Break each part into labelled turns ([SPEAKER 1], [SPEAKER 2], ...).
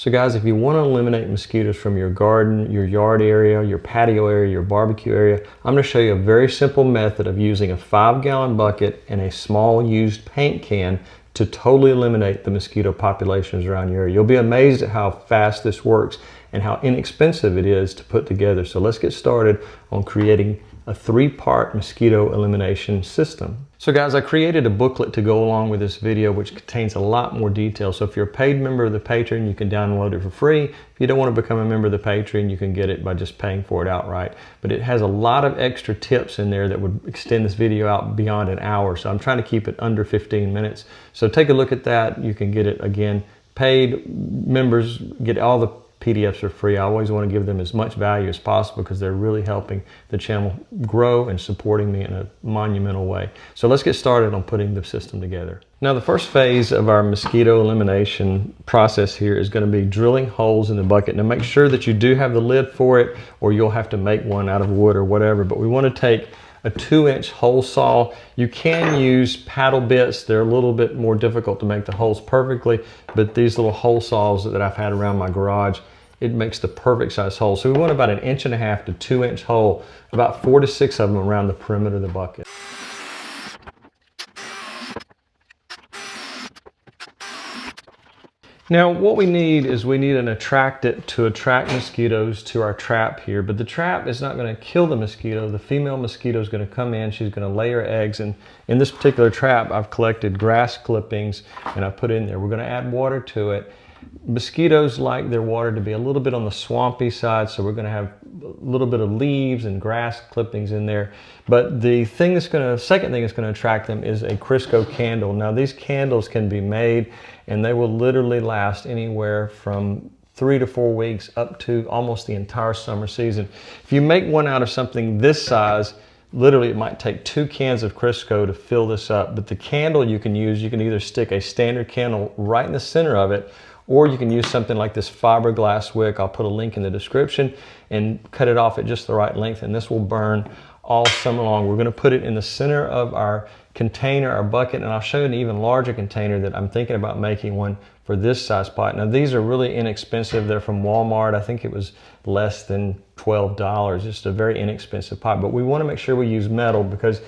[SPEAKER 1] So guys, if you want to eliminate mosquitoes from your garden, your yard area, your patio area, your barbecue area, I'm going to show you a very simple method of using a 5-gallon bucket and a small used paint can to totally eliminate the mosquito populations around your area. You'll be amazed at how fast this works and how inexpensive it is to put together. So let's get started on creating a 3-part mosquito elimination system. So guys, I created a booklet to go along with this video which contains a lot more detail. So if you're a paid member of the Patreon, you can download it for free. If you don't want to become a member of the Patreon, you can get it by just paying for it outright. But it has a lot of extra tips in there that would extend this video out beyond an hour. So I'm trying to keep it under 15 minutes. So take a look at that. You can get it again. Paid members get all the PDFs for free. I always want to give them as much value as possible because they're really helping the channel grow and supporting me in a monumental way. So let's get started on putting the system together. Now the first phase of our mosquito elimination process here is going to be drilling holes in the bucket. Now make sure that you do have the lid for it or you'll have to make one out of wood or whatever, but we want to take a 2-inch hole saw. You can use paddle bits. They're a little bit more difficult to make the holes perfectly, but these little hole saws that I've had around my garage, it makes the perfect size hole. So we want about 1.5 to 2-inch hole, about 4 to 6 of them around the perimeter of the bucket. Now what we need is we need an attractant to attract mosquitoes to our trap here, but the trap is not going to kill the mosquito. The female mosquito is going to come in, she's going to lay her eggs, and in this particular trap I've collected grass clippings and I put in there. We're going to add water to it. Mosquitoes like their water to be a little bit on the swampy side, so we're going to have a little bit of leaves and grass clippings in there. But the thing that's second thing that's going to attract them is a Crisco candle. Now these candles can be made and they will literally last anywhere from 3 to 4 weeks up to almost the entire summer season. If you make one out of something this size, literally it might take 2 cans of Crisco to fill this up. But the candle you can use, you can either stick a standard candle right in the center of it, or you can use something like this fiberglass wick. I'll put a link in the description and cut it off at just the right length, and this will burn all summer long. We're going to put it in the center of our container, our bucket, and I'll show you an even larger container that I'm thinking about making one for this size pot. Now these are really inexpensive. They're from Walmart. I think it was less than $12. Just a very inexpensive pot, but we want to make sure we use metal because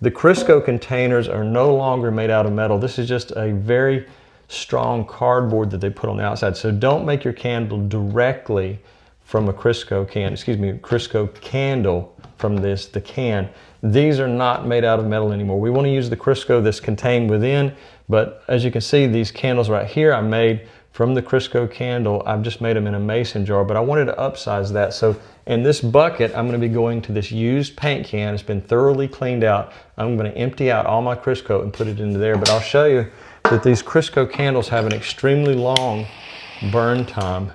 [SPEAKER 1] the Crisco containers are no longer made out of metal. This is just a very strong cardboard that they put on the outside. So don't make your candle directly from a Crisco candle from the can. These are not made out of metal anymore. We want to use the Crisco that's contained within, but as you can see, these candles right here I made from the Crisco candle. I've just made them in a mason jar, but I wanted to upsize that. So in this bucket, I'm going to be going to this used paint can. It's been thoroughly cleaned out. I'm going to empty out all my Crisco and put it into there, but I'll show you that these Crisco candles have an extremely long burn time.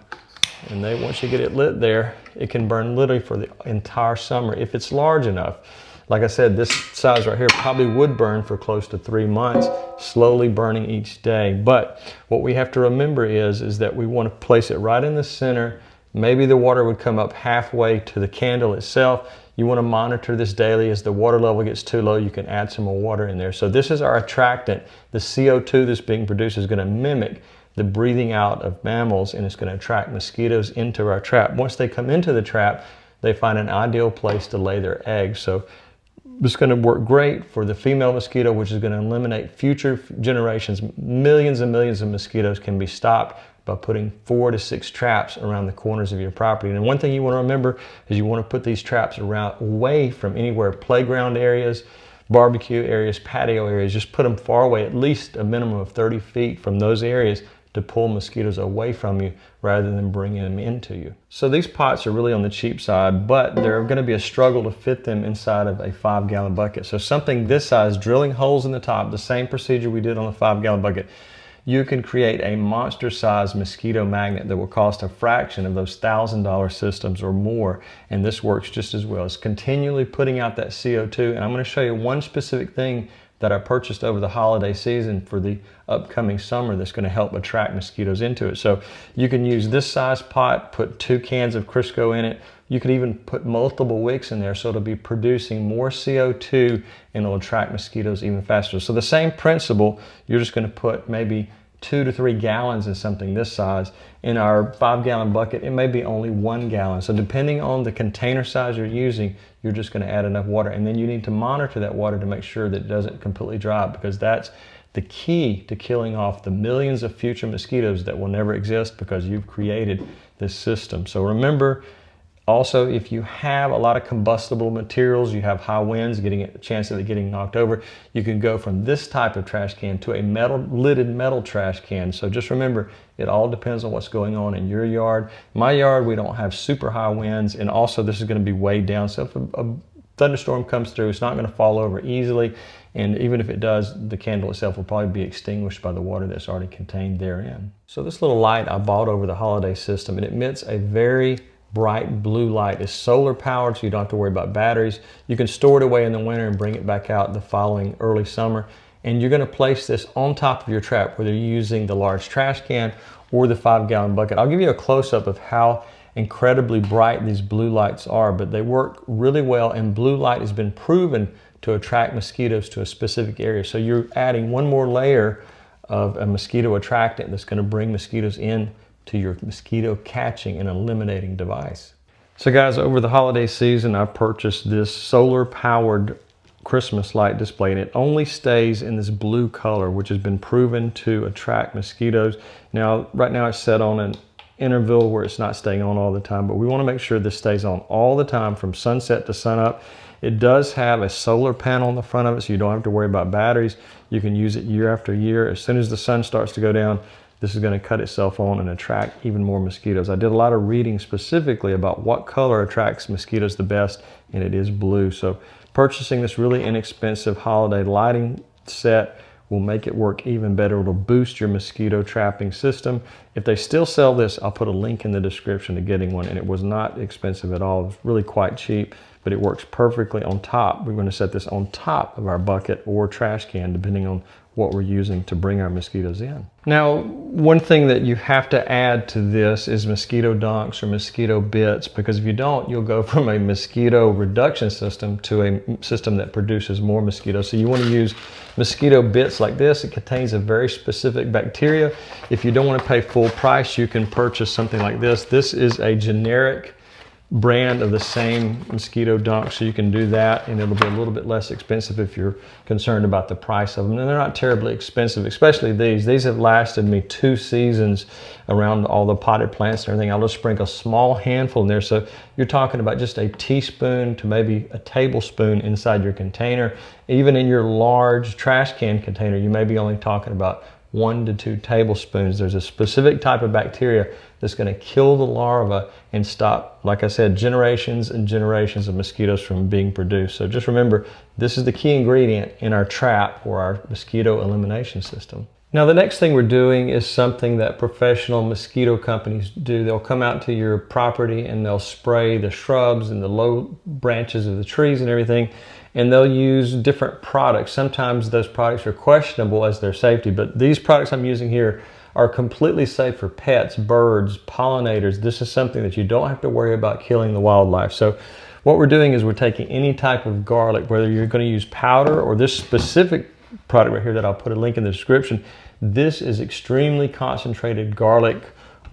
[SPEAKER 1] And once you get it lit there, it can burn literally for the entire summer if it's large enough. Like I said, this size right here probably would burn for close to 3 months, slowly burning each day. But what we have to remember is that we want to place it right in the center. Maybe the water would come up halfway to the candle itself. You want to monitor this daily. As the water level gets too low, you can add some more water in there. So this is our attractant. The CO2 that's being produced is going to mimic the breathing out of mammals, and it's going to attract mosquitoes into our trap. Once they come into the trap, they find an ideal place to lay their eggs. So it's going to work great for the female mosquito, which is going to eliminate future generations. Millions and millions of mosquitoes can be stopped by putting 4 to 6 traps around the corners of your property. And one thing you want to remember is you want to put these traps away from anywhere, playground areas, barbecue areas, patio areas. Just put them far away, at least a minimum of 30 feet from those areas to pull mosquitoes away from you rather than bringing them into you. So these pots are really on the cheap side, but they're going to be a struggle to fit them inside of a 5-gallon bucket. So something this size, drilling holes in the top, the same procedure we did on the 5-gallon bucket, you can create a monster-sized mosquito magnet that will cost a fraction of those $1,000 systems or more, and this works just as well. It's continually putting out that CO2, and I'm going to show you one specific thing that I purchased over the holiday season for the upcoming summer that's going to help attract mosquitoes into it. So you can use this size pot, put 2 cans of Crisco in it. You could even put multiple wicks in there, so it'll be producing more CO2 and it'll attract mosquitoes even faster. So the same principle, you're just going to put maybe 2 to 3 gallons in something this size. In our 5-gallon bucket, it may be only 1 gallon. So depending on the container size you're using, you're just going to add enough water. And then you need to monitor that water to make sure that it doesn't completely dry up, because that's the key to killing off the millions of future mosquitoes that will never exist because you've created this system. So remember, also, if you have a lot of combustible materials, you have high winds, getting a chance of it getting knocked over, you can go from this type of trash can to a lidded metal trash can. So just remember, it all depends on what's going on in your yard. My yard, we don't have super high winds, and also this is going to be weighed down. So if a thunderstorm comes through, it's not going to fall over easily. And even if it does, the candle itself will probably be extinguished by the water that's already contained therein. So this little light I bought over the holiday system, it emits a very bright blue light. It's solar powered, so you don't have to worry about batteries. You can store it away in the winter and bring it back out the following early summer. And you're going to place this on top of your trap, whether you're using the large trash can or the 5-gallon bucket. I'll give you a close-up of how incredibly bright these blue lights are, but they work really well, and blue light has been proven to attract mosquitoes to a specific area. So you're adding one more layer of a mosquito attractant that's going to bring mosquitoes in to your mosquito catching and eliminating device. So guys, over the holiday season, I purchased this solar powered Christmas light display, and it only stays in this blue color, which has been proven to attract mosquitoes. Now, right now it's set on an interval where it's not staying on all the time, but we want to make sure this stays on all the time from sunset to sunup. It does have a solar panel on the front of it, so you don't have to worry about batteries. You can use it year after year. As soon as the sun starts to go down, this is going to cut itself on and attract even more mosquitoes. I did a lot of reading specifically about what color attracts mosquitoes the best, and it is blue. So purchasing this really inexpensive holiday lighting set will make it work even better. It'll boost your mosquito trapping system. If they still sell this, I'll put a link in the description to getting one, and it was not expensive at all. It was really quite cheap, but it works perfectly on top. We're going to set this on top of our bucket or trash can, depending on what we're using to bring our mosquitoes in. Now, one thing that you have to add to this is mosquito dunks or mosquito bits, because if you don't, you'll go from a mosquito reduction system to a system that produces more mosquitoes. So you want to use mosquito bits like this. It contains a very specific bacteria. If you don't want to pay full price, you can purchase something like this. This is a generic brand of the same mosquito dunk, so you can do that, and it'll be a little bit less expensive if you're concerned about the price of them. And they're not terribly expensive, especially these. These have lasted me 2 seasons around all the potted plants and everything. I'll just sprinkle a small handful in there. So you're talking about just a teaspoon to maybe a tablespoon inside your container. Even in your large trash can container, you may be only talking about 1 to 2 tablespoons. There's a specific type of bacteria that's going to kill the larva and stop, like I said, generations and generations of mosquitoes from being produced. So just remember, this is the key ingredient in our trap or our mosquito elimination system. Now, the next thing we're doing is something that professional mosquito companies do. They'll come out to your property and they'll spray the shrubs and the low branches of the trees and everything, and they'll use different products. Sometimes those products are questionable as their safety, but these products I'm using here are completely safe for pets, birds, pollinators. This is something that you don't have to worry about killing the wildlife. So what we're doing is we're taking any type of garlic, whether you're going to use powder or this specific product right here that I'll put a link in the description. This is extremely concentrated garlic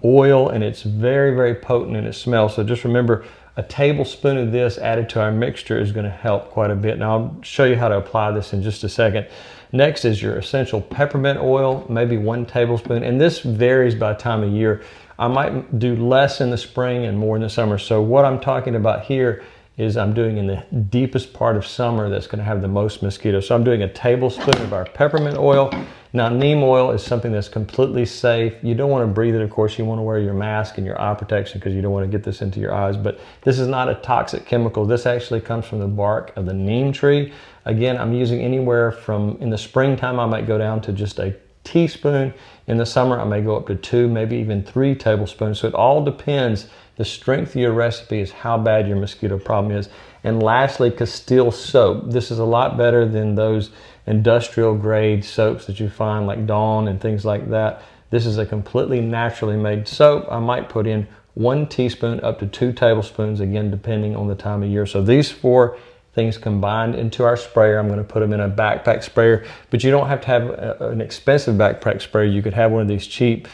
[SPEAKER 1] oil, and it's very, very potent in its smell. So just remember, a tablespoon of this added to our mixture is going to help quite a bit. Now I'll show you how to apply this in just a second. Next is your essential peppermint oil, maybe 1 tablespoon, and this varies by time of year. I might do less in the spring and more in the summer. So what I'm talking about here is I'm doing in the deepest part of summer that's going to have the most mosquitoes. So I'm doing a tablespoon of our peppermint oil. Now, neem oil is something that's completely safe. You don't want to breathe it, of course. You want to wear your mask and your eye protection because you don't want to get this into your eyes. But this is not a toxic chemical. This actually comes from the bark of the neem tree. Again, I'm using anywhere from, in the springtime, I might go down to just a teaspoon. In the summer, I may go up to 2, maybe even 3 tablespoons. So it all depends. The strength of your recipe is how bad your mosquito problem is. And lastly, Castile soap. This is a lot better than those industrial grade soaps that you find like Dawn and things like that. This is a completely naturally made soap. I might put in 1 teaspoon up to 2 tablespoons, again, depending on the time of year. So these 4 things combined into our sprayer. I'm going to put them in a backpack sprayer, but you don't have to have an expensive backpack sprayer. You could have one of these cheap,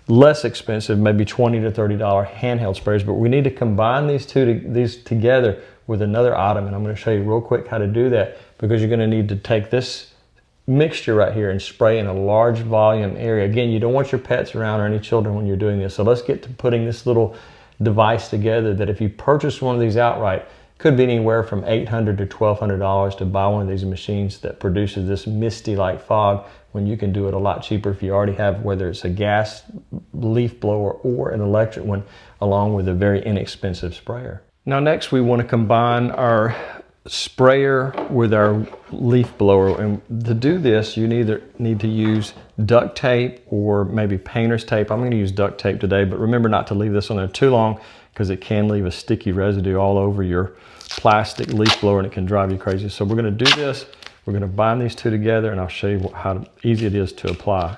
[SPEAKER 1] less expensive, maybe $20 to $30 handheld sprayers, but we need to combine these together with another item, and I'm going to show you real quick how to do that, because you're going to need to take this mixture right here and spray in a large volume area. Again, you don't want your pets around or any children when you're doing this. So let's get to putting this little device together that if you purchase one of these outright, could be anywhere from $800 to $1,200 to buy one of these machines that produces this misty like fog, when you can do it a lot cheaper if you already have, whether it's a gas leaf blower or an electric one, along with a very inexpensive sprayer. Now next we want to combine our sprayer with our leaf blower, and to do this you either need to use duct tape or maybe painter's tape. I'm going to use duct tape today, but remember not to leave this on there too long, because it can leave a sticky residue all over your plastic leaf blower and it can drive you crazy. So we're going to do this, we're going to bind these two together, and I'll show you how easy it is to apply.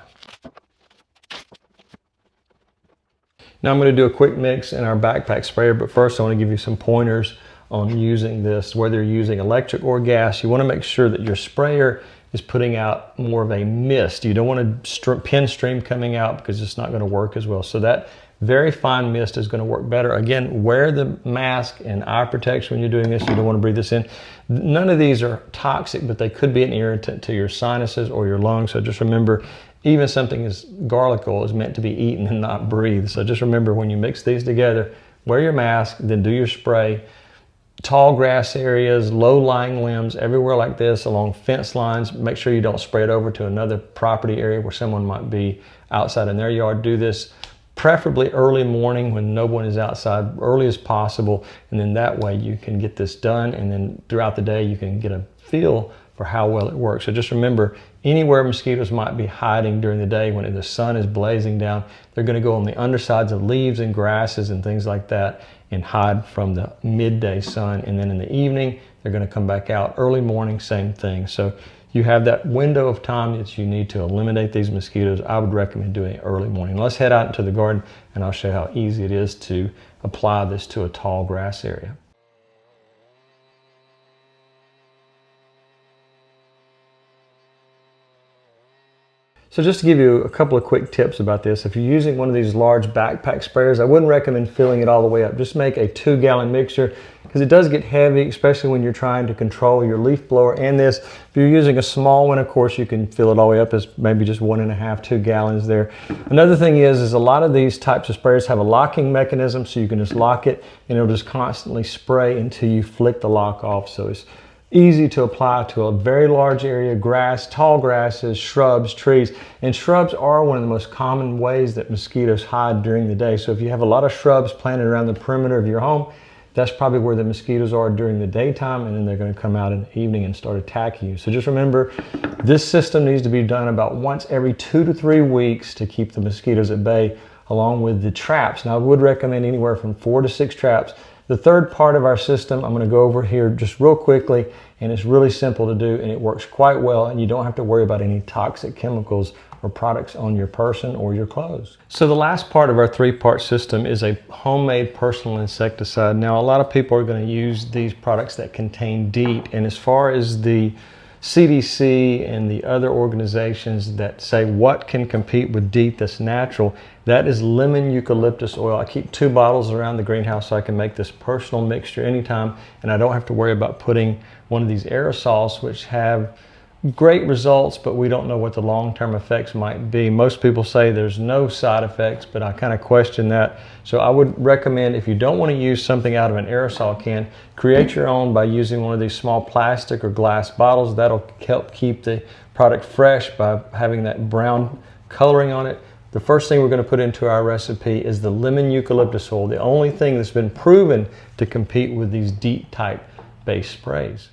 [SPEAKER 1] Now I'm going to do a quick mix in our backpack sprayer, but first I want to give you some pointers on using this. Whether you're using electric or gas, you want to make sure that your sprayer is putting out more of a mist. You don't want a pin stream coming out, because it's not going to work as well. So that very fine mist is going to work better. Again, wear the mask and eye protection when you're doing this. You don't want to breathe this in. None of these are toxic, but they could be an irritant to your sinuses or your lungs. So just remember, even something as garlic oil is meant to be eaten and not breathed. So just remember, when you mix these together, wear your mask, then do your spray. Tall grass areas, low-lying limbs, everywhere like this, along fence lines. Make sure you don't spray it over to another property area where someone might be outside in their yard. Do this preferably early morning when no one is outside, early as possible, and then that way you can get this done, and then throughout the day you can get a feel for how well it works. So just remember, anywhere mosquitoes might be hiding during the day when the sun is blazing down, they're going to go on the undersides of leaves and grasses and things like that and hide from the midday sun. And then in the evening, they're going to come back out. Early morning, same thing. So you have that window of time that you need to eliminate these mosquitoes. I would recommend doing it early morning. Let's head out into the garden and I'll show you how easy it is to apply this to a tall grass area. So just to give you a couple of quick tips about this, if you're using one of these large backpack sprayers, I wouldn't recommend filling it all the way up. Just make a 2-gallon mixture, because it does get heavy, especially when you're trying to control your leaf blower and this. If you're using a small one, of course, you can fill it all the way up as maybe just 1.5, 2 gallons there. Another thing is a lot of these types of sprayers have a locking mechanism, so you can just lock it and it'll just constantly spray until you flick the lock off. So it's easy to apply to a very large area, grass, tall grasses, shrubs, trees. And shrubs are one of the most common ways that mosquitoes hide during the day. So if you have a lot of shrubs planted around the perimeter of your home, that's probably where the mosquitoes are during the daytime, and then they're going to come out in the evening and start attacking you. So just remember, this system needs to be done about once every 2 to 3 weeks to keep the mosquitoes at bay, along with the traps. Now I would recommend anywhere from 4 to 6 traps. The third part of our system, I'm going to go over here just real quickly, and it's really simple to do and it works quite well, and you don't have to worry about any toxic chemicals or products on your person or your clothes. So the last part of our 3-part system is a homemade personal insecticide. Now a lot of people are going to use these products that contain DEET, and as far as the CDC and the other organizations that say what can compete with DEET that's natural, that is lemon eucalyptus oil. I keep 2 bottles around the greenhouse so I can make this personal mixture anytime, and I don't have to worry about putting one of these aerosols, which have great results, but we don't know what the long-term effects might be. Most people say there's no side effects, but I kind of question that. So I would recommend, if you don't want to use something out of an aerosol can, create your own by using one of these small plastic or glass bottles. That'll help keep the product fresh by having that brown coloring on it. The first thing we're going to put into our recipe is the lemon eucalyptus oil, the only thing that's been proven to compete with these DEET type based sprays.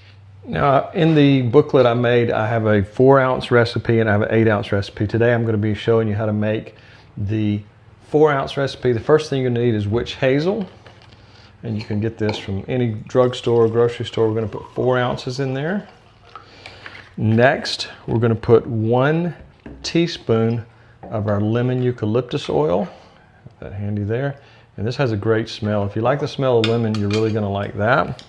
[SPEAKER 1] Now in the booklet I made, I have a 4-ounce recipe and I have an 8-ounce recipe. Today I'm going to be showing you how to make the 4-ounce recipe. The first thing you're going to need is witch hazel, and you can get this from any drugstore or grocery store. We're going to put 4 ounces in there. Next, we're going to put 1 teaspoon of our lemon eucalyptus oil. Have that handy there. And this has a great smell. If you like the smell of lemon, you're really going to like that.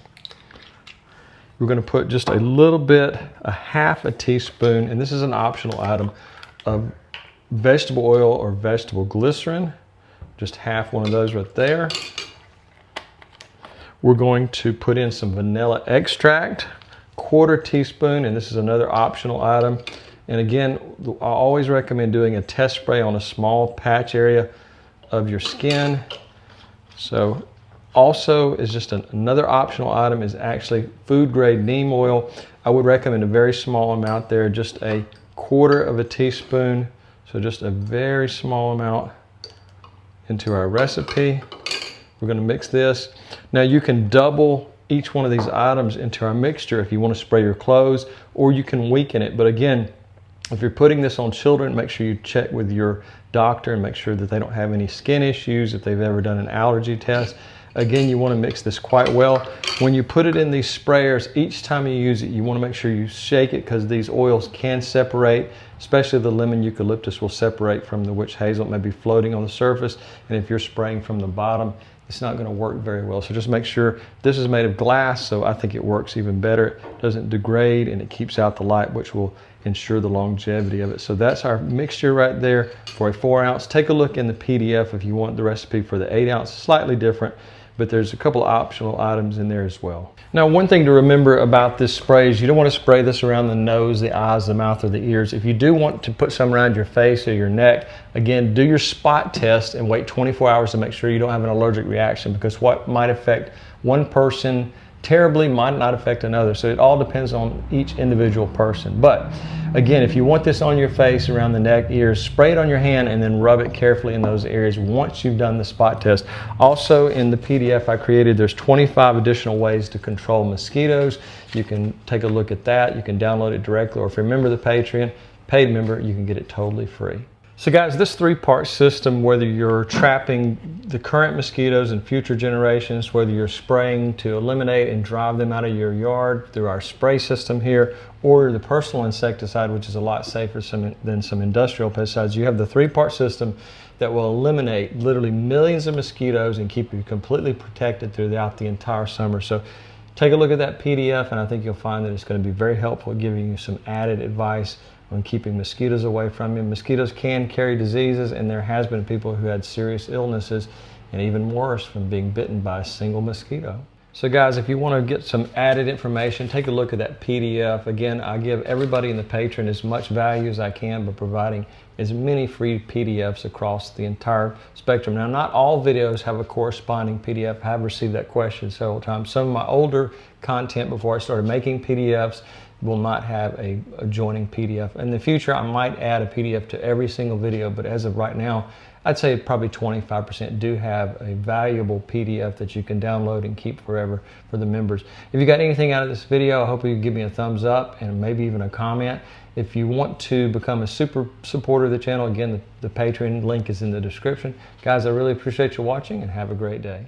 [SPEAKER 1] we're going to put just a little bit, a half a teaspoon, and this is an optional item, of vegetable oil or vegetable glycerin. Just half one of those right there. We're going to put in some vanilla extract, 1/4 teaspoon, and this is another optional item. And again, I always recommend doing a test spray on a small patch area of your skin. So also is just another optional item is actually food grade neem oil. I would recommend a very small amount there, just a 1/4 teaspoon. So just a very small amount into our recipe. We're going to mix this. Now you can double each one of these items into our mixture if you want to spray your clothes, or you can weaken it. But again, if you're putting this on children, make sure you check with your doctor and make sure that they don't have any skin issues, if they've ever done an allergy test. Again, you want to mix this quite well. When you put it in these sprayers, each time you use it, you want to make sure you shake it because these oils can separate, especially the lemon eucalyptus will separate from the witch hazel. It may be floating on the surface, and if you're spraying from the bottom, it's not going to work very well. So just make sure this is made of glass, so I think it works even better. It doesn't degrade and it keeps out the light, which will ensure the longevity of it. So that's our mixture right there for a 4 ounce. Take a look in the PDF if you want the recipe for the 8 ounce, slightly different, but there's a couple of optional items in there as well. Now, one thing to remember about this spray is you don't want to spray this around the nose, the eyes, the mouth, or the ears. If you do want to put some around your face or your neck, again, do your spot test and wait 24 hours to make sure you don't have an allergic reaction, because what might affect one person terribly might not affect another. So it all depends on each individual person. But again, if you want this on your face, around the neck, ears, spray it on your hand and then rub it carefully in those areas once you've done the spot test. Also in the PDF I created, there's 25 additional ways to control mosquitoes. You can take a look at that. You can download it directly, or if you're a member of the Patreon, paid member, you can get it totally free. So guys, this 3-part system, whether you're trapping the current mosquitoes and future generations, whether you're spraying to eliminate and drive them out of your yard through our spray system here, or the personal insecticide, which is a lot safer than some industrial pesticides, you have the 3-part system that will eliminate literally millions of mosquitoes and keep you completely protected throughout the entire summer. So take a look at that PDF, and I think you'll find that it's going to be very helpful at giving you some added advice on keeping mosquitoes away from you. Mosquitoes can carry diseases, and there has been people who had serious illnesses and even worse from being bitten by a single mosquito. So guys, if you want to get some added information, take a look at that PDF. Again, I give everybody in the Patreon as much value as I can by providing as many free PDFs across the entire spectrum. Now, not all videos have a corresponding PDF. I have received that question several times. Some of my older content before I started making PDFs will not have a adjoining PDF. In the future, I might add a PDF to every single video, but as of right now, I'd say probably 25% do have a valuable PDF that you can download and keep forever for the members. If you got anything out of this video, I hope you give me a thumbs up and maybe even a comment. If you want to become a super supporter of the channel, again, the Patreon link is in the description. Guys, I really appreciate you watching, and have a great day.